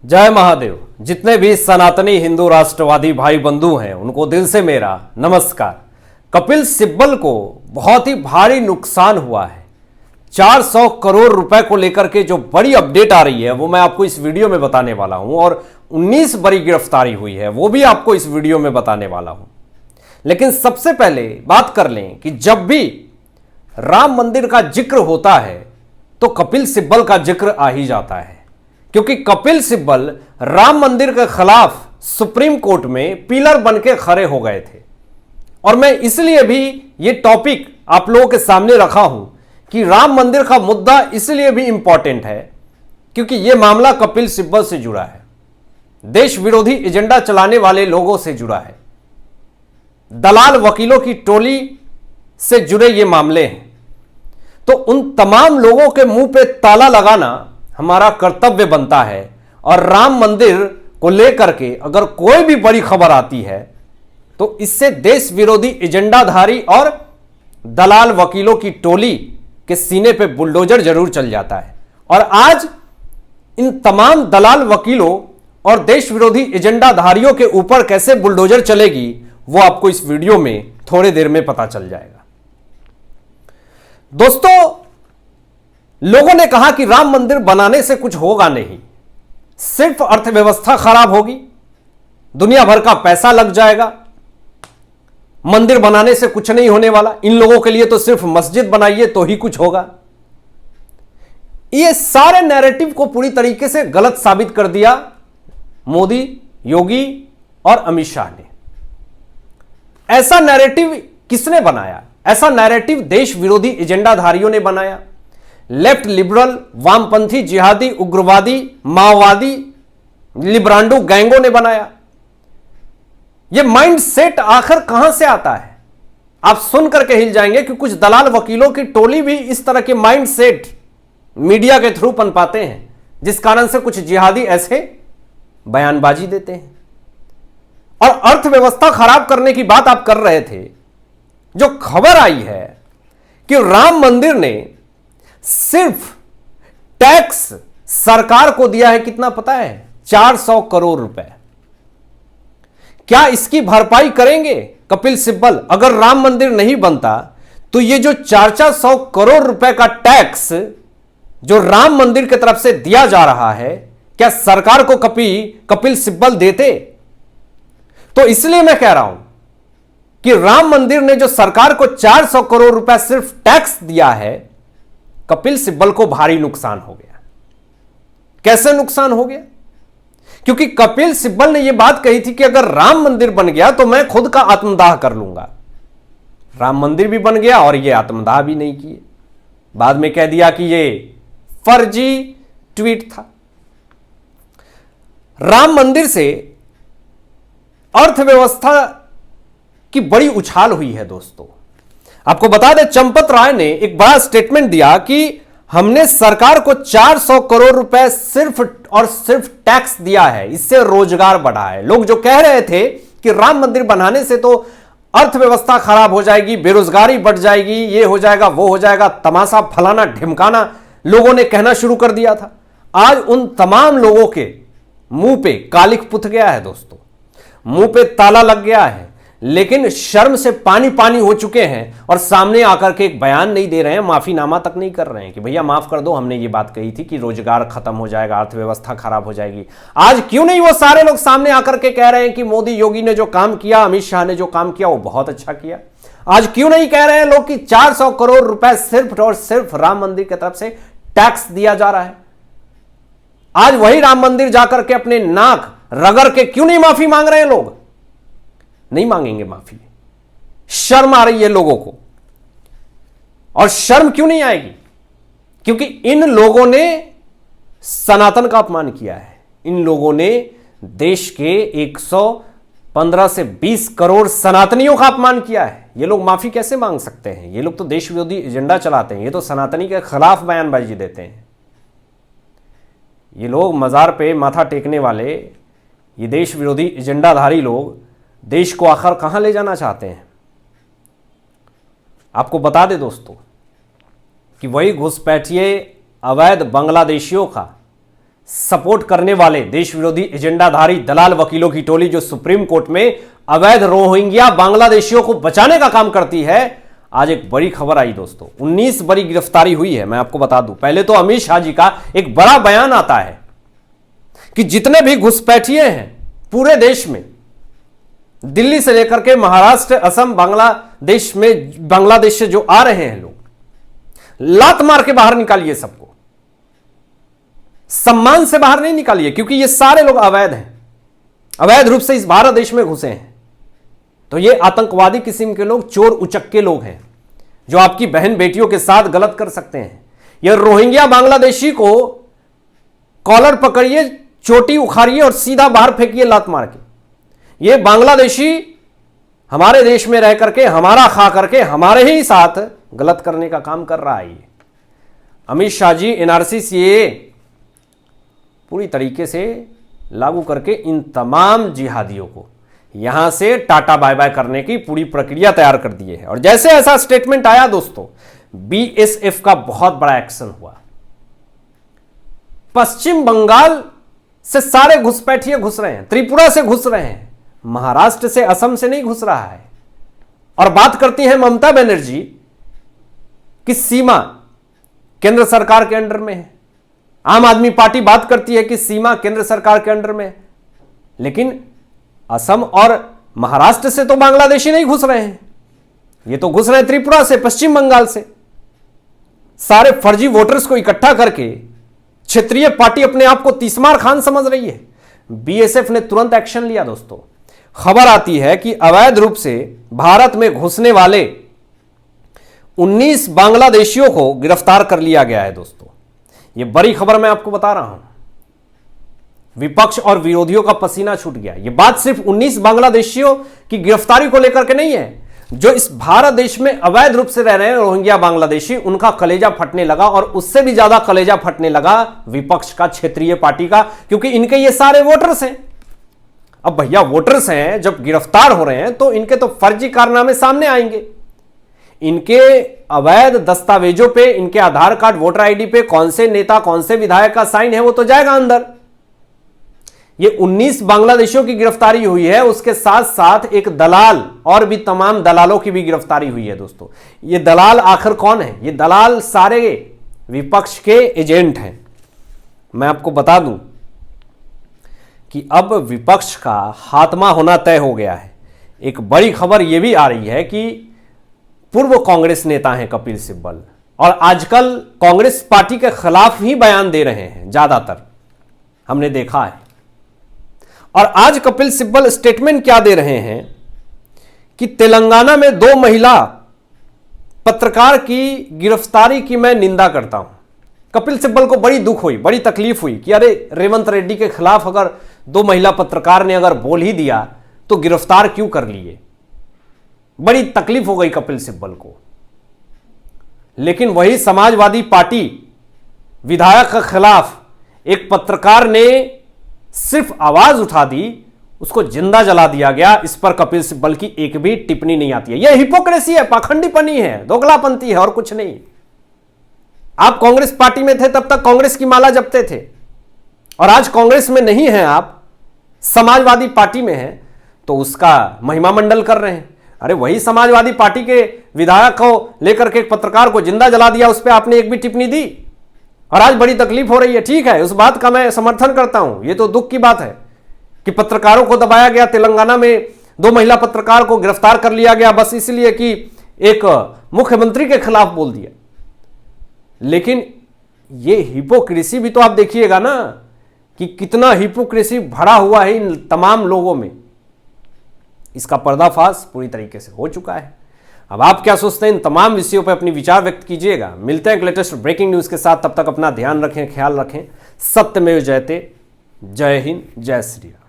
जय महादेव। जितने भी सनातनी हिंदू राष्ट्रवादी भाई बंधु हैं उनको दिल से मेरा नमस्कार। कपिल सिब्बल को बहुत ही भारी नुकसान हुआ है। 400 करोड़ रुपए को लेकर के जो बड़ी अपडेट आ रही है वो मैं आपको इस वीडियो में बताने वाला हूं और 19 बड़ी गिरफ्तारी हुई है वो भी आपको इस वीडियो में बताने वाला हूं। लेकिन सबसे पहले बात कर लें कि जब भी राम मंदिर का जिक्र होता है तो कपिल सिब्बल का जिक्र आ ही जाता है, क्योंकि कपिल सिब्बल राम मंदिर के खिलाफ सुप्रीम कोर्ट में पिलर बन के खड़े हो गए थे। और मैं इसलिए भी ये टॉपिक आप लोगों के सामने रखा हूं कि राम मंदिर का मुद्दा इसलिए भी इंपॉर्टेंट है क्योंकि यह मामला कपिल सिब्बल से जुड़ा है, देश विरोधी एजेंडा चलाने वाले लोगों से जुड़ा है, दलाल वकीलों की टोली से जुड़े ये मामले हैं। तो उन तमाम लोगों के मुंह पे ताला लगाना हमारा कर्तव्य बनता है। और राम मंदिर को लेकर के अगर कोई भी बड़ी खबर आती है तो इससे देश विरोधी एजेंडाधारी और दलाल वकीलों की टोली के सीने पे बुलडोजर जरूर चल जाता है। और आज इन तमाम दलाल वकीलों और देश विरोधी एजेंडाधारियों के ऊपर कैसे बुलडोजर चलेगी वो आपको इस वीडियो में थोड़ी देर में पता चल जाएगा। दोस्तों, लोगों ने कहा कि राम मंदिर बनाने से कुछ होगा नहीं, सिर्फ अर्थव्यवस्था खराब होगी, दुनिया भर का पैसा लग जाएगा, मंदिर बनाने से कुछ नहीं होने वाला, इन लोगों के लिए तो सिर्फ मस्जिद बनाइए तो ही कुछ होगा। ये सारे नैरेटिव को पूरी तरीके से गलत साबित कर दिया मोदी, योगी और अमित शाह ने। ऐसा नैरेटिव किसने बनाया? ऐसा नैरेटिव देश विरोधी एजेंडाधारियों ने बनाया। लेफ्ट लिबरल, वामपंथी, जिहादी, उग्रवादी, माओवादी, लिब्रांडो गैंगों ने बनाया। यह माइंड सेट आखिर कहां से आता है? आप सुन करके हिल जाएंगे कि कुछ दलाल वकीलों की टोली भी इस तरह के माइंड सेट मीडिया के थ्रू पनपाते हैं, जिस कारण से कुछ जिहादी ऐसे बयानबाजी देते हैं। और अर्थव्यवस्था खराब करने की बात आप कर रहे थे। जो खबर आई है कि राम मंदिर ने सिर्फ टैक्स सरकार को दिया है, कितना पता है? 400 करोड़ रुपए। क्या इसकी भरपाई करेंगे कपिल सिब्बल? अगर राम मंदिर नहीं बनता तो ये जो 400 करोड़ रुपए का टैक्स जो राम मंदिर की तरफ से दिया जा रहा है, क्या सरकार को कपिल सिब्बल देते? तो इसलिए मैं कह रहा हूं कि राम मंदिर ने जो सरकार को 400 करोड़ रुपए सिर्फ टैक्स दिया है, कपिल सिब्बल को भारी नुकसान हो गया। कैसे नुकसान हो गया? क्योंकि कपिल सिब्बल ने यह बात कही थी कि अगर राम मंदिर बन गया तो मैं खुद का आत्मदाह कर लूंगा। राम मंदिर भी बन गया और यह आत्मदाह भी नहीं किए। बाद में कह दिया कि यह फर्जी ट्वीट था। राम मंदिर से अर्थव्यवस्था की बड़ी उछाल हुई है। दोस्तों, आपको बता दें, चंपत राय ने एक बड़ा स्टेटमेंट दिया कि हमने सरकार को 400 करोड़ रुपए सिर्फ और सिर्फ टैक्स दिया है, इससे रोजगार बढ़ा है। लोग जो कह रहे थे कि राम मंदिर बनाने से तो अर्थव्यवस्था खराब हो जाएगी, बेरोजगारी बढ़ जाएगी, ये हो जाएगा, वो हो जाएगा, तमाशा फलाना ढिमकाना लोगों ने कहना शुरू कर दिया था। आज उन तमाम लोगों के मुंह पे कालिख पुत गया है। दोस्तों, मुंह पे ताला लग गया है, लेकिन शर्म से पानी पानी हो चुके हैं और सामने आकर के एक बयान नहीं दे रहे हैं, माफीनामा तक नहीं कर रहे हैं कि भैया माफ कर दो, हमने ये बात कही थी कि रोजगार खत्म हो जाएगा, अर्थव्यवस्था खराब हो जाएगी। आज क्यों नहीं वो सारे लोग सामने आकर के कह रहे हैं कि मोदी योगी ने जो काम किया, अमित शाह ने जो काम किया वो बहुत अच्छा किया? आज क्यों नहीं कह रहे हैं लोग कि 400 करोड़ रुपए सिर्फ और सिर्फ राम मंदिर की तरफ से टैक्स दिया जा रहा है? आज वही राम मंदिर जाकर के अपने नाक रगड़ के क्यों नहीं माफी मांग रहे हैं? लोग नहीं मांगेंगे माफी। शर्म आ रही है लोगों को। और शर्म क्यों नहीं आएगी? क्योंकि इन लोगों ने सनातन का अपमान किया है। इन लोगों ने देश के 115 से 20 करोड़ सनातनियों का अपमान किया है। ये लोग माफी कैसे मांग सकते हैं? ये लोग तो देश विरोधी एजेंडा चलाते हैं, ये तो सनातनी के खिलाफ बयानबाजी देते हैं। ये लोग मजार पे माथा टेकने वाले, ये देश विरोधी एजेंडाधारी लोग देश को आखिर कहां ले जाना चाहते हैं? आपको बता दें दोस्तों कि वही घुसपैठिए अवैध बांग्लादेशियों का सपोर्ट करने वाले देश विरोधी एजेंडाधारी दलाल वकीलों की टोली जो सुप्रीम कोर्ट में अवैध रोहिंग्या बांग्लादेशियों को बचाने का काम करती है, आज एक बड़ी खबर आई दोस्तों। 19 बड़ी गिरफ्तारी हुई है। मैं आपको बता दूं, पहले तो अमित शाह जी का एक बड़ा बयान आता है कि जितने भी घुसपैठिए हैं पूरे देश में, दिल्ली से लेकर के महाराष्ट्र, असम, बांग्लादेश से जो आ रहे हैं लोग, लात मार के बाहर निकालिए सबको, सम्मान से बाहर नहीं निकालिए, क्योंकि ये सारे लोग अवैध हैं, अवैध रूप से इस भारत देश में घुसे हैं। तो ये आतंकवादी किस्म के लोग, चोर उचक्के लोग हैं जो आपकी बहन बेटियों के साथ गलत कर सकते हैं। ये रोहिंग्या बांग्लादेशी को कॉलर पकड़िए, चोटी उखाड़िए और सीधा बाहर फेंकिए लात मार के। ये बांग्लादेशी हमारे देश में रह करके, हमारा खा करके, हमारे ही साथ गलत करने का काम कर रहा है। ये अमित शाह जी एनआरसी सीएए पूरी तरीके से लागू करके इन तमाम जिहादियों को यहां से टाटा बाय बाय करने की पूरी प्रक्रिया तैयार कर दिए है। और जैसे ऐसा स्टेटमेंट आया दोस्तों, बीएसएफ का बहुत बड़ा एक्शन हुआ। पश्चिम बंगाल से सारे घुसपैठिए घुस रहे हैं, त्रिपुरा से घुस रहे हैं, महाराष्ट्र से, असम से नहीं घुस रहा है। और बात करती हैं ममता बनर्जी कि सीमा केंद्र सरकार के अंडर में है। आम आदमी पार्टी बात करती है कि सीमा केंद्र सरकार के अंडर में है, लेकिन असम और महाराष्ट्र से तो बांग्लादेशी नहीं घुस रहे हैं, ये तो घुस रहे हैं त्रिपुरा से, पश्चिम बंगाल से। सारे फर्जी वोटर्स को इकट्ठा करके क्षेत्रीय पार्टी अपने आप को तीसमार खान समझ रही है। बीएसएफ ने तुरंत एक्शन लिया दोस्तों। खबर आती है कि अवैध रूप से भारत में घुसने वाले 19 बांग्लादेशियों को गिरफ्तार कर लिया गया है दोस्तों। यह बड़ी खबर मैं आपको बता रहा हूं। विपक्ष और विरोधियों का पसीना छूट गया। यह बात सिर्फ 19 बांग्लादेशियों की गिरफ्तारी को लेकर के नहीं है। जो इस भारत देश में अवैध रूप से रह रहे हैं रोहिंग्या बांग्लादेशी, उनका कलेजा फटने लगा, और उससे भी ज्यादा कलेजा फटने लगा विपक्ष का, क्षेत्रीय पार्टी का, क्योंकि इनके ये सारे वोटर्स हैं। अब भैया वोटर्स हैं, जब गिरफ्तार हो रहे हैं तो इनके तो फर्जी कारनामे सामने आएंगे। इनके अवैध दस्तावेजों पे, इनके आधार कार्ड, वोटर आईडी पे कौन से नेता, कौन से विधायक का साइन है, वो तो जाएगा अंदर। ये 19 बांग्लादेशियों की गिरफ्तारी हुई है, उसके साथ साथ एक दलाल और भी तमाम दलालों की भी गिरफ्तारी हुई है दोस्तों। ये दलाल आखिर कौन है? ये दलाल सारे विपक्ष के एजेंट हैं। मैं आपको बता दूं कि अब विपक्ष का खात्मा होना तय हो गया है। एक बड़ी खबर यह भी आ रही है कि पूर्व कांग्रेस नेता हैं कपिल सिब्बल, और आजकल कांग्रेस पार्टी के खिलाफ ही बयान दे रहे हैं ज्यादातर, हमने देखा है। और आज कपिल सिब्बल स्टेटमेंट क्या दे रहे हैं कि तेलंगाना में 2 महिला पत्रकार की गिरफ्तारी की मैं निंदा करता हूं। कपिल सिब्बल को बड़ी दुख हुई, बड़ी तकलीफ हुई कि अरे रेवंत रेड्डी के खिलाफ अगर 2 महिला पत्रकार ने अगर बोल ही दिया तो गिरफ्तार क्यों कर लिए। बड़ी तकलीफ हो गई कपिल सिब्बल को। लेकिन वही समाजवादी पार्टी विधायक के खिलाफ एक पत्रकार ने सिर्फ आवाज उठा दी, उसको जिंदा जला दिया गया। इस पर कपिल सिब्बल की एक भी टिप्पणी नहीं आती है। यह हिपोक्रेसी है, पाखंडीपनी है, दोगलापंती है और कुछ नहीं। आप कांग्रेस पार्टी में थे तब तक कांग्रेस की माला जपते थे, और आज कांग्रेस में नहीं है, आप समाजवादी पार्टी में हैं, तो उसका महिमा मंडल कर रहे हैं। अरे वही समाजवादी पार्टी के विधायक को लेकर के एक पत्रकार को जिंदा जला दिया, उस पर आपने एक भी टिप्पणी दी, और आज बड़ी तकलीफ हो रही है। ठीक है, उस बात का मैं समर्थन करता हूं। यह तो दुख की बात है कि पत्रकारों को दबाया गया। तेलंगाना में 2 महिला पत्रकार को गिरफ्तार कर लिया गया बस इसलिए कि एक मुख्यमंत्री के खिलाफ बोल दिया। लेकिन यह हिपोक्रेसी भी तो आप देखिएगा ना कि कितना हिपोक्रेसी भरा हुआ है इन तमाम लोगों में। इसका पर्दाफाश पूरी तरीके से हो चुका है। अब आप क्या सोचते हैं, इन तमाम विषयों पर अपनी विचार व्यक्त कीजिएगा। मिलते हैं एक लेटेस्ट ब्रेकिंग न्यूज के साथ, तब तक अपना ध्यान रखें, ख्याल रखें। सत्यमेव जयते। जय हिंद, जय श्री राम।